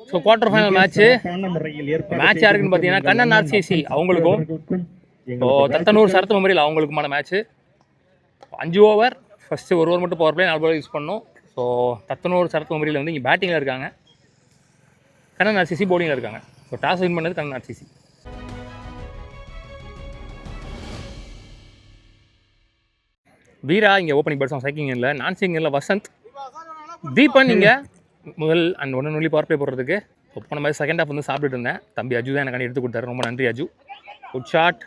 So quarter final match யாருக்குன்னு பார்த்தீங்கன்னா Kannan RCC அவங்களுக்கும் ஸோ தத்தனூர் சரத் மெமோரியல் அவங்களுக்குமான மேட்ச்சு 5 ஓவர் ஃபஸ்ட்டு ஒரு ஓவர் மட்டும் பவர் பிளே 4 பால் யூஸ் பண்ணோம். ஸோ தத்தனூர் சரத் மெமோரியல் வந்து இங்கே பேட்டிங்கில் இருக்காங்க, கண்ணன் ஆர்சிசி பவுலிங்கில் இருக்காங்க. ஸோ டாஸ் வின் பண்ணது கண்ணன் ஆர்சிசி. வீரா இங்கே ஓப்பனிங் பேட்ஸ்மேன் சைக்கிங்கில், நான் சிங்கில் வசந்த், தீபன் இங்கே முதல் அண்ட் 1 ஒன்லி பவர் பிளே போடுறதுக்கு. போன மாதிரி செகண்ட் ஹாஃப் வந்து சாப்பிட்டுட்டு இருந்தேன். தம்பி அஜு தான் எனக்கு எடுத்து கொடுத்தாரு, ரொம்ப நன்றி அஜு. குட் ஷாட்,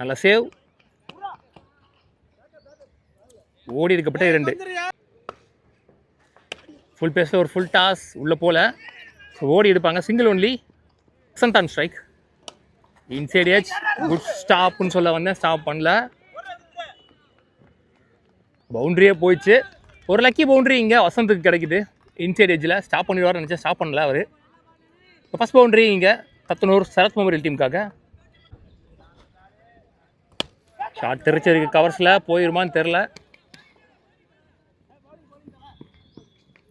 நல்ல சேவ், ஓடி இருக்கப்பட்ட 2 ஃபுல் பேஸில் ஒரு ஃபுல் டாஸ் உள்ளே போல. ஸோ ஓடி எடுப்பாங்க, single only. Vasanth on strike, inside edge, good ஸ்டாப்னு சொல்ல வந்தேன், ஸ்டாப் பண்ணல. பவுண்ட்ரியே போயிடுச்சு. ஒரு லக்கி பவுண்ட்ரி இங்கே வசந்துக்கு கிடைக்குது இன்சைட் ஏஜில். ஸ்டாப் பண்ணிடுவார்னு நினச்சா ஸ்டாப் பண்ணல அவர். ஃபஸ்ட் பவுண்ட்ரி இங்கே தத்தனூர் சரத் மெமோரியல் டீமுக்காக. ஷார்ட் தெரிச்சிருக்கு, கவர்ஸில் போயிருமான்னு தெரில.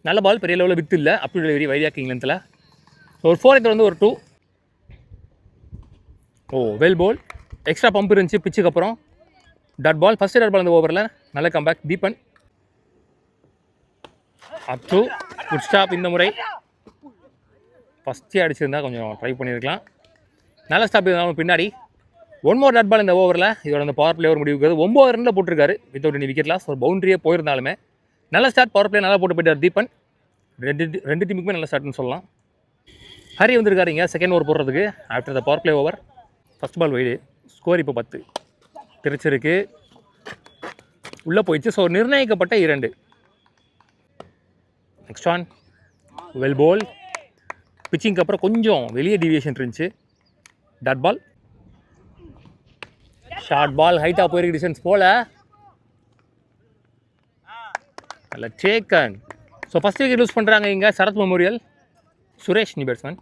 நல்ல பால், பெரிய லெவலில் வித்து இல்லை. அப்படி டெலிவரி வைரியாக் இங்கிலாந்தில். ஒரு 4 வந்து ஒரு 2. வெல் பால், எக்ஸ்ட்ரா பம்ப் இருந்துச்சு பிச்சுக்கு அப்புறம். Dot ball, first dot ball அந்த ஓவரில். நல்ல comeback Deepan. Up to good stop. இந்த முறை ஃபஸ்ட்டே அடிச்சிருந்தா கொஞ்சம் ட்ரை பண்ணியிருக்கலாம். நல்ல ஸ்டாப் இருந்தாலும் பின்னாடி. 1 மோர் டாட் பால் இந்த ஓவரில். இதோட அந்த பவர் பிளே ஓவர் முடிவுக்கு 9 ரனில் போட்டிருக்காரு வித்தவுட் எனி விக்கெட் லாஸ். ஒரு பவுண்டரியே போயிருந்தாலுமே நல்ல ஸ்டார்ட், பவர் பிளே நல்லா போட்டு போயிட்டார் தீபன். ரெண்டு டீமுக்குமே நல்ல ஸ்டார்ட்னு சொல்லலாம். ஹரி வந்திருக்காரு இங்கே செகண்ட் ஓவர் போடுறதுக்கு after the power play over. First ball wide, score இப்போ 10 தெரிச்சிருக்கு, உள்ளே போயிடுச்சு. ஸோ நிர்ணயிக்கப்பட்ட 2. நெக்ஸ்ட் ஆன் வெல் பால், பிச்சிங்க்கு அப்புறம் கொஞ்சம் வெளியே டிவியேஷன் இருந்துச்சு. டாட் பால், ஷார்ட் பால், ஹைட்டாக போயிருக்கு டிஸ்டன்ஸ் போல். நல்ல taken. So first wicket use பண்ணுறாங்க இங்கே சரத் மெமோரியல். சுரேஷ் நீ batsman.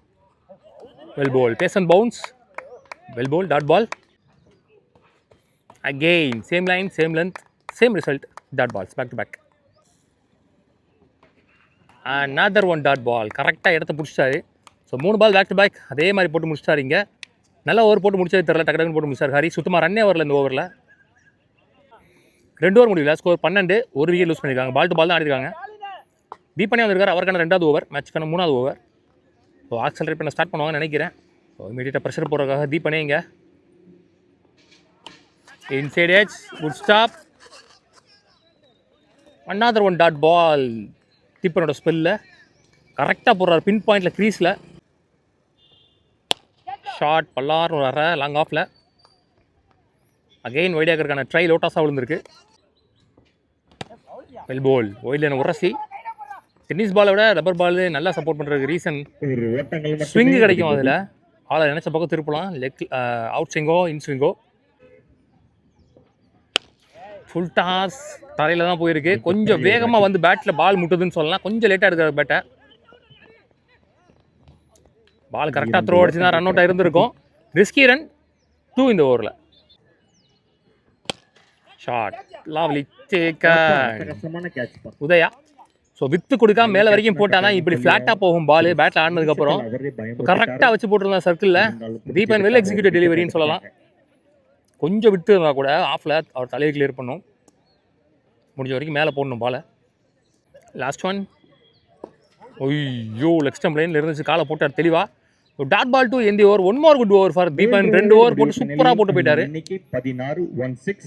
Well ball, pace and bounce, well ball, dot ball. Again same line, same length, same result, dot balls back to back. another one dot ball, கரெக்டாக இடத்த பிடிச்சிட்டாரு. So 3 ball back to back அதே மாதிரி போட்டு முடிச்சிட்டாரு இங்கே. நல்லா over போட்டு முடிச்சது தெரியல, டக்கு டக்குன்னு போட்டு முடிச்சார் ஹரி. சுத்தமாக ரன்னே வரல இந்த ஓவரில். 2 ஓவர் முடியல, ஸ்கோர் 12, ஒரு விக்கெட் லூஸ் பண்ணியிருக்காங்க. பால் டு பால் தான் ஆடிருக்காங்க. தீபனே வந்திருக்காரு, அவருக்கான 2வது ஓவர், மேட்ச்க்கான 3வது ஓவர். ஸோ ஆக்சலரேட் பண்ண ஸ்டார்ட் பண்ணுவாங்கன்னு நினைக்கிறேன். ஸோ இமீடியட்டாக ப்ரெஷர் போடுறதுக்காக தீபனே இங்கே inside edge, good stop. another one dot ball. தீபனோட ஸ்பெல்ல கரெக்டாக போடுறாரு, பின் பாயிண்டில் க்ரீஸில். ஷார்ட் பல்லார்னு வர லாங் ஆஃபில். அகெயின் வைடியாக்கிறதுக்கான ட்ரை லோட்டாஸாக விழுந்திருக்கு. வெல் பால், ஒயிட்ல உரசி. டென்னிஸ் பாலை விட ரப்பர் பால் நல்லா சப்போர்ட் பண்ணுறதுக்கு ரீசன் ஸ்விங்கு கிடைக்கும். அதில் ஆளை நினச்ச பக்கம் திருப்பலாம். லெக் அவுட் ஸ்விங்கோ இன் ஸ்விங்கோ. ஃபுல் டாஸ் தரையில் தான் போயிருக்கு. கொஞ்சம் வேகமாக வந்து பேட்டில் பால் முட்டுதுன்னு சொல்லலாம். கொஞ்சம் லேட்டாக எடுக்கிற பேட்டை. பால் கரெக்டாக த்ரோ அடிச்சு தான் ரன் அவுட்டாக இருந்திருக்கும். ரிஸ்கி ரன் 2 இந்த ஓவரில். Short lovely taken Udaya. So வித்து கொடுக்காம மேலே வரைக்கும் போட்டால் தான் இப்படி ஃப்ளாட்டாக போகும் பால். பேட்டில் ஆடினதுக்கப்புறம் கரெக்டாக வச்சு போட்டிருந்தா சர்க்கிளில். தீபன் வெல் எக்ஸிக்யூட்டிவ் டெலிவரின்னு சொல்லலாம். கொஞ்சம் விட்டு இருந்தால் கூட ஆஃபில் அவர் தலையை கிளியர் பண்ணும். முடிஞ்ச வரைக்கும் மேலே போடணும் பாலை. லாஸ்ட் ஒன், ஐயோ லெக் ஸ்டம்ப் லைனில் இருந்துச்சு, காலை போட்டார் தெளிவாக. டாட் பால் 2 எந்த over. 1 more good over for Deepan. 2 over போட்டு சூப்பராக போட்டு போயிட்டாரு.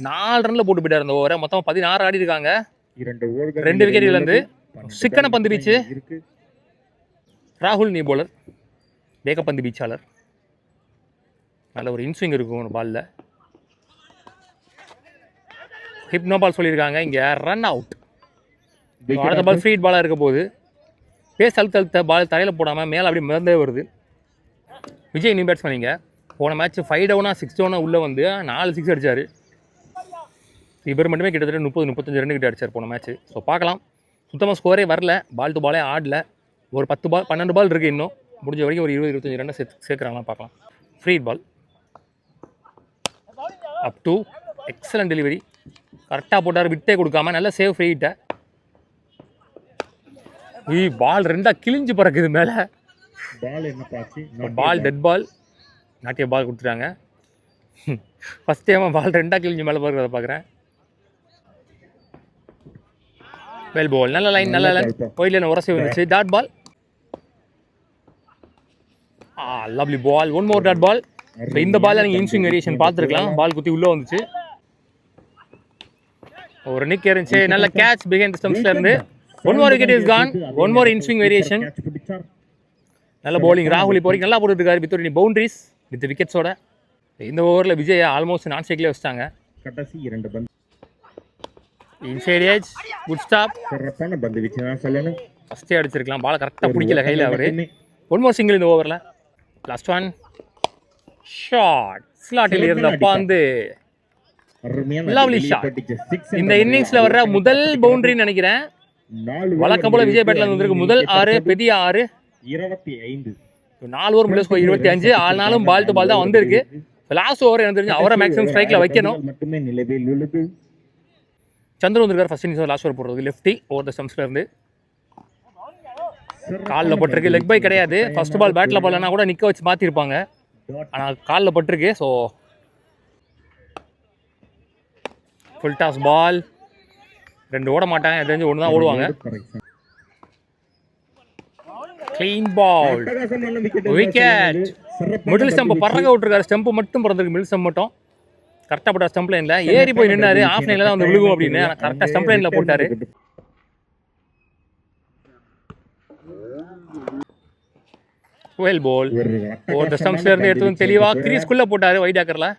4 ரனில் போட்டு போயிட்டார் இந்த ஓவரை. மொத்தம் 16 ஆடி இருக்காங்க. 2 விக்கெட் இழந்து சிக்கன பந்து வீச்சு. ராகுல் நீ போலர், வேகப்பந்து வீச்சாளர். நல்ல ஒரு இன்ஸ்விங் இருக்கும் ஒரு பாலில். ஹிப் நோ பால் சொல்லியிருக்காங்க இங்கே. Run out. அடுத்த பால் ஃப்ரீட் பாலாக இருக்க போது. பேஸ் அழுத்த பால் தரையில் போடாமல் மேலே அப்படியே மிதந்தே வருது. விஜய் நியூ பேட்ஸ்மேன் இங்கே. போன மேட்ச் 5 டவுனா 6 டவுனா உள்ளே வந்து 4 6 அடித்தார். இவர் மட்டுமே கிட்டத்தட்ட 30-35 ரன் கிட்ட அடித்தார் போன மேட்ச். ஸோ பார்க்கலாம். சுத்தமாக ஸ்கோரே வரல, பால் டு பாலே ஆடல. ஒரு 10 பால் 12 பால் இருக்குது இன்னும். முடிஞ்ச வரைக்கும் ஒரு 20-25 ரன்னை சேர்க்குறாங்களா பார்க்கலாம். Free ball up to excellent delivery. கரெக்டாக போட்டார், விட்டே கொடுக்காம. நல்ல சேவ் ஃப்ரீ ஹிட்டை. பால் ரெண்டா கிழிஞ்சு பறக்குது மேல. பால் என்ன பாச்சு? பால் டெட் பால். நாட்டிய பால் கொடுத்துட்டாங்க. ஃபர்ஸ்ட் டைம் பால் ரெண்டா கிழிஞ்சு மேல பறக்கிறத பார்க்குறேன். Well ball. நல்ல லைன் ஒயிட்ல உரசி வந்துச்சு. Dot ball. Lovely ball. One more dot ball. இப்போ இந்த பால் நீங்கள் இன்ஸ்விங் வேரியேஷன் பார்த்துருக்கலாம். பால் குத்தி உள்ளே வந்துச்சு. ஒரு நிக் இருந்துச்சு. நல்ல கேட்ச் பிஹைண்ட் ஸ்டம்ப்ஸ்ல இருந்து. One more wicket is gone. One more inswing variation. நல்ல பவுலிங். ராகுல் இப்போ வரைக்கும் நல்லா போட்டுருக்காரு. வித் பவுண்டரிஸ் வித் விக்கெட்ஸோட. இந்த ஓவரில் விஜய் ஆல்மோஸ்ட் நான் ஸ்ட்ரைக்லேயே வச்சிட்டாங்க. கடைசி 2 பந்து. Inside edge. Good stop. சிறப்பான பந்து வீச்சு தான் சொல்லணும். ஃபஸ்ட்டே அடிச்சிருக்கலாம். பால் கரெக்டாக பிடிக்கல கையில் அவர். ஒன் மோர் சிங்கிள் இந்த ஓவரில். Last one shot. ஸ்லாட்டில் இருந்த பந்து. Lovely shot. இந்த இன்னிங்ஸ்ல வர்ற முதல் பவுண்டரின்னு நினைக்கிறேன். வழக்கம் போல விஜய் பேட்ல வந்திருக்கு. முதல் 6 பெரிய 6 25. 4 ஓவர் மிடில் ஸ்கோர் 25. ஆனாலும் பால் டு பால் தான் வந்திருக்கு. லாஸ்ட் ஓவர் எனக்கு தெரிஞ்சு அவரை மேக்ஸிமம் ஸ்ட்ரைக்ல வைக்கணும். மட்டுமே நிலவில் உள்ளது. சந்திரன் வந்திருக்காரு ஃபர்ஸ்ட் இன்னிங்ஸ் லாஸ்ட் ஓவர் போடுறது. லெஃப்டி ஓவர் த ஸ்டம்ப்ஸ்ல இருந்து. காலில் பட்டிருக்கு. லெக் பை கிடையாது. ஃபர்ஸ்ட் பால் பேட்டில் பால்னா கூட நிற்க வச்சு மாற்றிருப்பாங்க. ஆனால் காலில் பட்டிருக்கு. So full toss ball. 2 ஓட மாட்டாங்க. எனக்கு தெரிஞ்சு 1 தான் ஓடுவாங்க. Clean ball. Wicket. Middle stump பறக்க விட்டுருக்காரு. ஸ்டம்ப் மட்டும் பிறந்திருக்கு. மிடில் ஸ்டம்ப் மட்டும் கரெக்டாக போட்டார். ஸ்டம்ப் லைனில் ஏறி போய் நின்னாரு. ஆஃப் லைனில் தான் வந்து விழுகும் அப்படின்னு. ஆனால் கரெக்டாக ஸ்டம்ப் லைனில் போட்டார். Well ball. ஒரு ஸ்டம்ப்ஸ்ல இருந்து எடுத்து வந்து தெளிவாக கிரீஸ்குள்ளே போட்டார். வைட் ஆக்கரில்.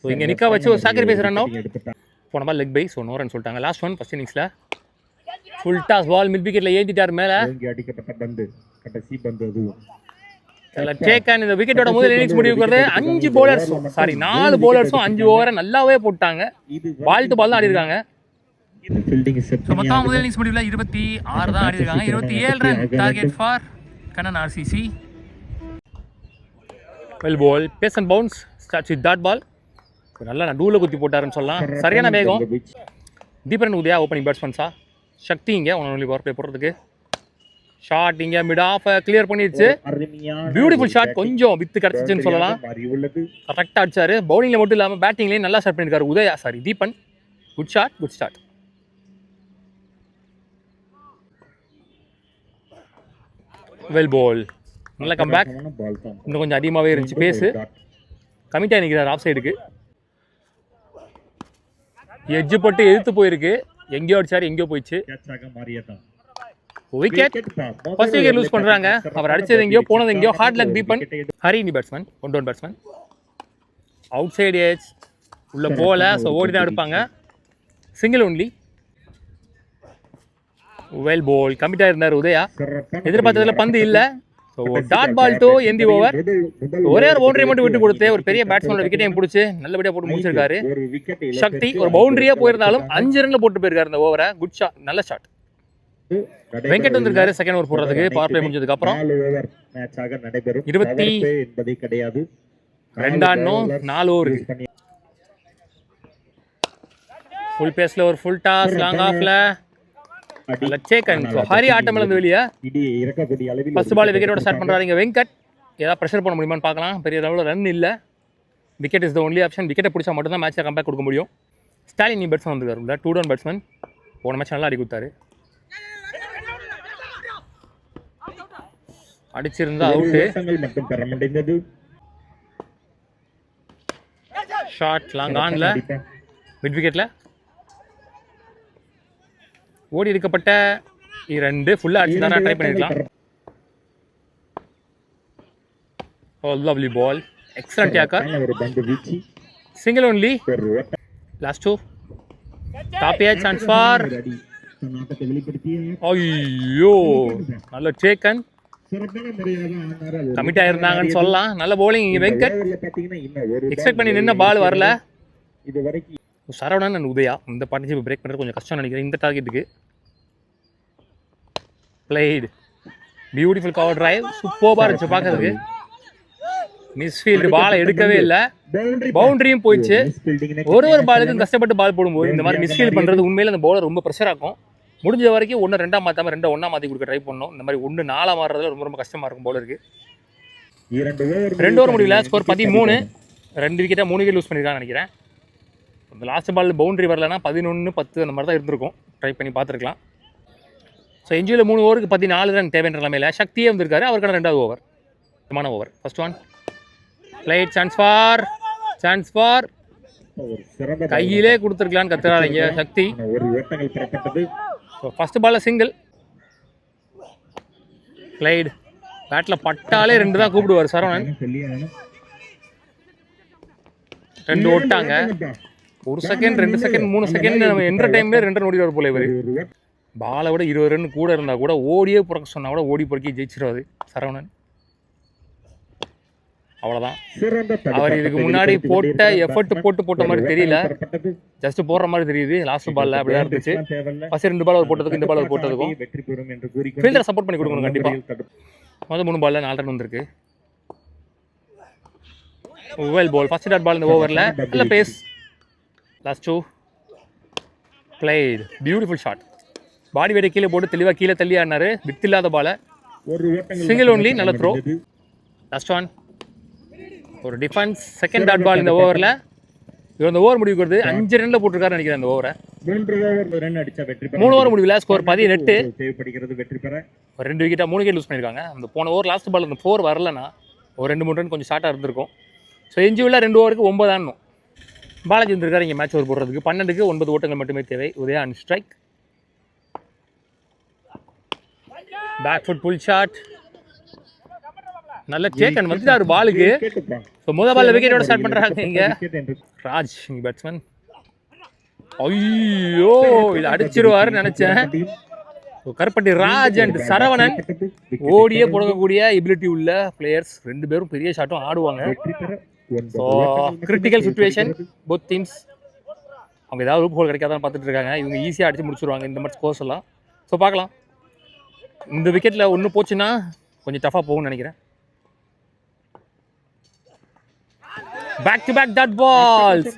ஸோ இங்கே நிற்க வச்சு ஒரு சாக்ரிஃபைஸ் ரன் அவுட். போன ball leg bye. So no run சொல்லிட்டாங்க. லாஸ்ட் ஒன் ஃபர்ஸ்ட் இன்னிங்ஸில். Full toss ball. மிட் விக்கெட்டில் ஏற்றிட்டார் மேலே. அடிக்கப்பட்ட பந்து. கடைசி பந்து அதுவும். டேக்கன். இந்த விக்கெட்டோட முதல் இன்னிங்ஸ் முடிவுக்கிறது 5 பவுலர்ஸும் 4 பவுலர்ஸும் 5 ஓவரை நல்லாவே போட்டாங்க. பால் டு பால் தான் ஆடிருக்காங்க. மொத்தம் முதல் இன்னிங்ஸ் முடிவில் 26 தான் ஆடிருக்காங்க. 27 run target for Kannan RCC. Well ball. Pace and bounce. Starts with dot ball. நல்லா நடுவில் குத்தி போட்டாருன்னு சொல்லலாம். சரியான வேகம். தீபன் உதயா ஓப்பனிங் பேட்ஸ்மேன்ஸா. சக்தி இங்கே ஒன்லி பவர் பிளே போடுறதுக்கு. ஷாட் இங்கே மிட் ஆஃப் கிளியர் பண்ணிடுச்சு. Beautiful shot. கொஞ்சம் வித்து கிடச்சிச்சுன்னு சொல்லலாம். கரெக்டாக அடிச்சாரு. பவுலிங்கில் மட்டும் இல்லாமல் பேட்டிங்லேயும் நல்லா ஸ்டார்ட் பண்ணியிருக்காரு Udaya. Sorry Deepan. Good shot. Good start. Well ball. நல்ல கம்பேக். இன்னும் கொஞ்சம் அதிகமாகவே இருந்துச்சு பேஸு. கமிட்டாக நிற்கிறார் ஆஃப் சைடுக்கு. எட்ஜு போட்டு எதிர்த்து போயிருக்கு. எங்கேயோ அடிச்சாரு. எங்கேயோ போயிடுச்சு. விக்கெட். ஃபர்ஸ்ட் விக்கெட் லூஸ் பண்ணுறாங்க. அவர் அடிச்சது எங்கேயோ போனது எங்கேயோ. Hard luck Deepan. ஹரி இனி batsman. 1 down batsman. Outside edge உள்ள போல. ஸோ ஓடி தான் எடுப்பாங்க. Single only. Well ball. கமிட்டாக இருந்தார் உதயா. எதிர்பார்த்ததில் பந்து இல்லை. So dot ball to end the over. ஒரே ஒரு பவுண்டரி மட்டும் விட்டு கொடுத்து ஒரு பெரிய பேட்ஸ்மேனோட விக்கெட்டையும் பிடிச்சி நல்லபடியாக போட்டு முடிச்சிருக்காரு. சக்தி ஒரு பவுண்டரியே போயிருந்தாலும் 5 ரன்ல போட்டு போயிருக்காரு இந்த ஓவரை. Good shot. நல்ல ஷாட். வெங்கட் வந்திருக்காரு செகண்ட் ஓவர் போடுறதுக்கு. பவர் பிளே முடிஞ்சதுக்கு அப்புறம் 22 ஓவர். ஃபுல் பேஸ்ல ஒரு ஃபுல் டாஸ். லாங் ஆஃப்ல ஹரி ஆட்டம் இழந்து வெளியே. ஃபர்ஸ்ட் பால் விக்கெட்டோட ஸ்டார்ட் பண்றாரு இங்க வெங்கட். ஏதாவது ப்ரெஷர் பண்ண முடியுமான்னு பார்க்கலாம். பெரிய அளவில் ரன் இல்லை. Wicket is the only option. விக்கெட்டை பிடிச்சா மட்டும் தான் மேட்சை கம்பேக் கொடுக்க முடியும். ஸ்டாலின் நீ பேட்ஸ்மேன் வந்திருக்காரு. 2 டவுன் பேட்ஸ்மேன். போன மேட்ச் நல்லா அடி கொடுத்தாரு. அடிச்சிருந்தா அவுட்டு. ஷாட் லாங் ஆன்ல மிட் விக்கெட்ல ஓடி இருக்கப்பட்ட 2 ஃபுல்லா அடிச்சு தான் ட்ரை பண்ணிருக்கலாம். Oh lovely ball. Excellent yorker. Single only. Last 2. Top edge chance for. ஐயோ நல்ல டேக்கன். கமிட் ஆயிருந்தாங்கன்னு சொல்லலாம். நல்ல பவுலிங் இங்கே வெங்கட். எக்ஸ்பெக்ட் பண்ணி நின்ன பால் வரல. சரவணன் அண்ட் உதயா இந்த பார்ட்னர்ஷிப் பிரேக் பண்ணுறது கொஞ்சம் கஷ்டம் நினைக்கிறேன் இந்த டார்கெட்டுக்கு. Played beautiful cover drive. சூப்பராக இருந்துச்சு பார்க்கறதுக்கு. மிஸ்ஃபீல்டு பாலை எடுக்கவே இல்லை. பவுண்டரியும் போயிடுச்சு. ஒரு பாலுக்கும் கஷ்டப்பட்டு பால் போடும்போது இந்த மாதிரி மிஸ்ஃபீல்ட் பண்ணுறது உண்மையில் அந்த பவுலர் ரொம்ப ப்ரெஷர் ஆகும். முடிஞ்ச வரைக்கும் ஒன்று 2ஆக மாற்றாமல் 2 1ஆக மாற்றி கொடுக்க ட்ரை பண்ணணும். இந்த மாதிரி 1 4ஆக மாறுறதுல ரொம்ப ரொம்ப கஷ்டமாக இருக்கும் போல இருக்குது. 2 ஓவர் முடியல, ஸ்கோர் 13. 2 விக்கெட்டாக 3 விக்கெட் லூஸ் பண்ணியிருக்கான்னு நினைக்கிறேன். இந்த லாஸ்ட் பால் பவுண்டரி வரலன்னா 11-10 அந்த மாதிரி தான் இருந்திருக்கும். ட்ரை பண்ணி பார்த்துருக்கலாம். ஸோ எஞ்சியில் 3 ஓவருக்கு 14 ரன் தேவைன்ற நிலைமையில் சக்தியே வந்திருக்காரு. அவருக்கான 2வது ஓவர், முக்கியமான over. First one played, chance for கையிலே கொடுத்துருக்கலான்னு கத்துறாங்க சக்தி. ஸோ ஃபர்ஸ்ட் பாலில் சிங்கிள். பிளேட் பேட்டில் பட்டாலே 2 தான் கூப்பிடுவார் சரவணன். 2 ஓட்டாங்க. 1 செகண்ட் 2 செகண்ட் 3 செகண்ட் நம்ம என்ற டைம்லேயே 2 ரன் ஓடிடுவார் போல இவர். பாலை விட 20 ரன் கூட இருந்தால் கூட ஓடியே புறக்க சொன்னால் கூட ஓடி பொறுக்கி ஜெயிச்சிருவாரு சரவணன். அவ்வளோதான். அவர் இதுக்கு முன்னாடி போட்ட எஃபர்ட் போட்ட மாதிரி தெரியல, ஜஸ்ட் போடுற மாதிரி தெரியுது. லாஸ்ட் பால்ல அப்படிதான் இருந்துச்சு. ஃபர்ஸ்ட் 2 பால் அவர் போட்டதுக்கும் இந்த பால் அவர் போட்டதுக்கும் ஃபீல்டரை சப்போர்ட் பண்ணி கொடுக்கணும் கண்டிப்பாக. முதல் 3 பால்ல 4 ரன் வந்திருக்கு. Well ball, first dot ball இந்த ஓவரில் நல்ல pace. Last 2 played, beautiful shot. Body வெயிட்டை கீழே போட்டு தெளிவாக கீழே தள்ளி ஆடினாரு. வித் இல்லாத பாலை சிங்கிள் ஒன்லி, நல்ல த்ரோ. லாஸ்ட் ஒன் ஒரு டிஃபென்ஸ், செகண்ட் டாட் பால் இந்த ஓவரில். இவர் இந்த ஓவர் முடிவுக்கு வருது 5 ரன்ல போட்டிருக்காரு நினைக்கிறேன் இந்த ஓவரை. 3 ஓவர் முடிவில் ஸ்கோர் 18. ஒரு 2 விக்கெட்டாக 3 விக்கெட் லூஸ் பண்ணியிருக்காங்க. அந்த போன ஓவர் லாஸ்ட் பால் அந்த 4 வரலன்னா ஒரு 2-3 ரன் கொஞ்சம் ஷார்ட்டாக இருந்திருக்கும். ஸோ எஞ்சியில் 2 ஓவருக்கு 9 ஆடணும். பாலாஜி வந்திருக்காரு இங்கே மேட்ச் ஓவர் போடுறதுக்கு. 12க்கு 9 ஓட்டங்கள் மட்டுமே தேவை. Udaya on strike. Back foot pull shot, நல்ல டேக்கன் வந்துட்டாரு பாலுக்கு. ஸோ முதல் பால்ல விக்கெட்டோட ஸ்டார்ட் பண்றாங்க இங்க ராஜ் பேட்ஸ்மேன். ஐயோ இது அடிச்சிருவாருன்னு நினைச்சேன். கருப்பட்டி ராஜ் அண்ட் சரவணன் ஓடியே போடக்கூடிய எபிலிட்டி உள்ள பிளேயர்ஸ். 2 பேரும் பெரிய ஷாட்டும் ஆடுவாங்க. So critical situation both teams. அவங்க ஏதாவது ரூப் ஹோல் கிடைக்காதான் பார்த்துட்டு இருக்காங்க. இவங்க ஈஸியாக அடிச்சு முடிச்சிருவாங்க இந்த மாதிரி ஸ்கோர்ஸ் எல்லாம். ஸோ பார்க்கலாம். இந்த விக்கெட்டில் ஒன்று போச்சுன்னா கொஞ்சம் டஃபாக போகும்னு நினைக்கிறேன். Back to back dot balls.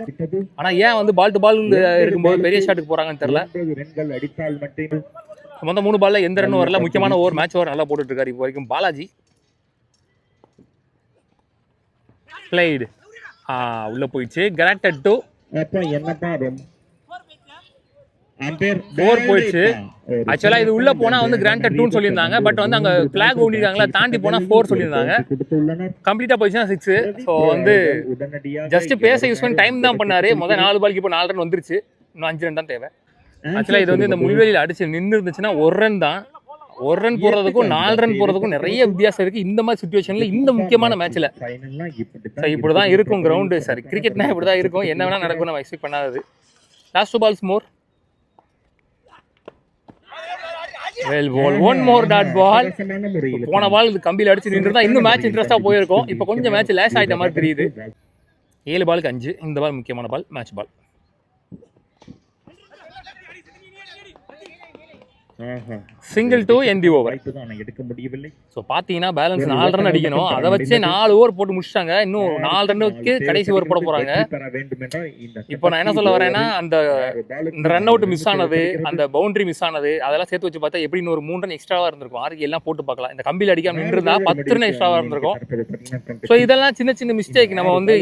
ஆனால் ஏன் வந்து பால் டு பால் இருக்கும்போது பெரிய ஷாட்டுக்கு போகிறாங்கன்னு தெரியல. மொத்தம் 3 பால்ல எந்த ரன்னும் வரல. முக்கியமான ஓவர், மேட்ச் ஓவர் நல்லா போட்டுட்டு இருக்காரு இப்போ வரைக்கும் பாலாஜி. பிளேடு உள்ள போயிடுச்சு. கிராண்டட் டு 4 போயிடுச்சு. ஆக்சுவலாக இது உள்ள போனால் வந்து கிராண்டட் 2ன்னு சொல்லியிருந்தாங்க. பட் வந்து அங்கே ஃபிளாக் ஊண்டிருக்காங்களா, தாண்டி போனால் 4 சொல்லியிருந்தாங்க. கம்ப்ளீட்டாக போயிடுச்சுன்னா 6. ஸோ வந்து ஜஸ்ட் பேச யூஸ் பண்ணி டைம் தான் பண்ணாரு. முதல் 4 பாலுக்கு இப்போ 4 ரன் வந்துருச்சு. இன்னும் 5 ரன் தான் தேவை. ஆக்சுவலாக இது வந்து இந்த முள்வெளியில் அடிச்சு நின்று இருந்துச்சுன்னா 1 ரன் தான். 1 ரன் போடுறதுக்கும் 4 ரன் போடுறதுக்கும் நிறைய வித்தியாசம் இருக்குது இந்த மாதிரி சுச்சுவேஷனில், இந்த முக்கியமான மேட்ச்சில். இப்படி தான் இருக்கும் கிரவுண்டு. சரி, கிரிக்கெட்னா இப்படி தான் இருக்கும். என்ன வேணால் நடக்கும், நம்ம எக்ஸ்பெக்ட் பண்ணாதது. Last 2 balls more. Well ball, one more dot ball. போன பால் இது கம்பியில் அடிச்சு நின்றுதான் இன்னும் மேட்ச் இன்ட்ரெஸ்டாக போயிருக்கும். இப்போ கொஞ்சம் மேட்ச் லேஸ் ஆகிட்ட மாதிரி தெரியுது. 7 பாலுக்கு 5. இந்த பால் முக்கியமான ball, match ball. Single to end the over. So பார்த்தீங்கன்னா பேலன்ஸ் 4 ரன் அடிக்கணும். அதை வச்சு 4 ஓவர் போட்டு முடிச்சிட்டாங்க. இன்னும் 4 ரன்னுக்கு கடைசி ஓவர் போட போறாங்க. இப்போ நான் என்ன சொல்ல வரேன்னா, அந்த ரன் அவுட் மிஸ் ஆனது, அந்த பவுண்டரி மிஸ் ஆனது, அதெல்லாம் சேர்த்து வச்சு பார்த்தா எப்படி இன்னொரு 3 ரன் எக்ஸ்ட்ராவா இருந்திருக்கும். 6 எல்லாம் போட்டு பார்க்கலாம். இந்த கம்பியில் அடிக்காம நின்றுருந்தா 10 ரன் எக்ஸ்ட்ராவா இருந்திருக்கும். ஸோ இதெல்லாம் சின்ன சின்ன மிஸ்டேக் நம்ம வந்து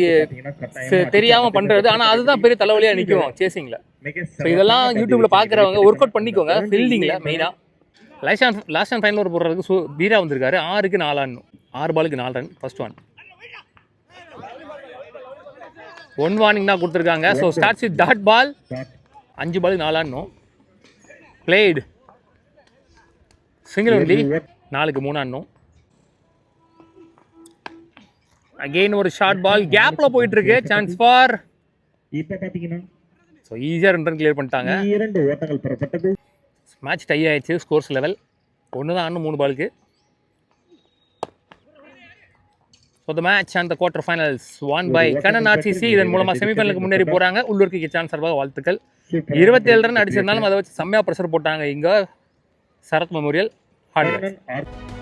தெரியாம பண்றது. ஆனால் அதுதான் பெரிய தலைவலியா நிற்கும் சேசிங்ல. ஸோ இதெல்லாம் யூடியூப்ல பார்க்குறவங்க ஒர்க் அவுட் பண்ணிக்கோங்க. ஃபீல்டிங்ல மெயினாக லாஸ்ட் அண்ட் ஃபைனல் ஓவர் போடுறதுக்கு வீரா வந்திருக்காரு. 6க்கு 4 ஆடணும். 6 பாலுக்கு 4 ரன். ஃபர்ஸ்ட் ஒன் வார்னிங் தான் கொடுத்துருக்காங்க. So starts with dot ball. 5 பாலுக்கு 4 ஆடணும். Blade single only. 4க்கு 3 ஆடணும். அகெயின் ஒரு ஷார்ட் பால் கேப்ல போயிட்டு இருக்கு. Chance for. இப்போ பாத்தீங்கன்னா ஸோ ஈஸியாக 2 ரன் கிளியர் பண்ணிட்டாங்க. 2 ஓட்டங்கள் பெறப்பட்டது. மேட்ச் டை ஆயிடுச்சு. ஸ்கோர்ஸ் லெவல் 1 தான் ஆடணும் 3 பாலுக்கு. So the match and the quarter finals won by Kannan RCC. இதன் மூலமாக செமிஃபைனலுக்கு முன்னேறி போகிறாங்க. உள்ளூர் கிரிக்கெட் சேனல் சார்பாக வாழ்த்துக்கள். 27 ரன் அடிச்சிருந்தாலும் அதை வச்சு செம்மையாக ப்ரெஷர் போட்டாங்க இங்கே சரத் மெமோரியல் ஹார்ட்.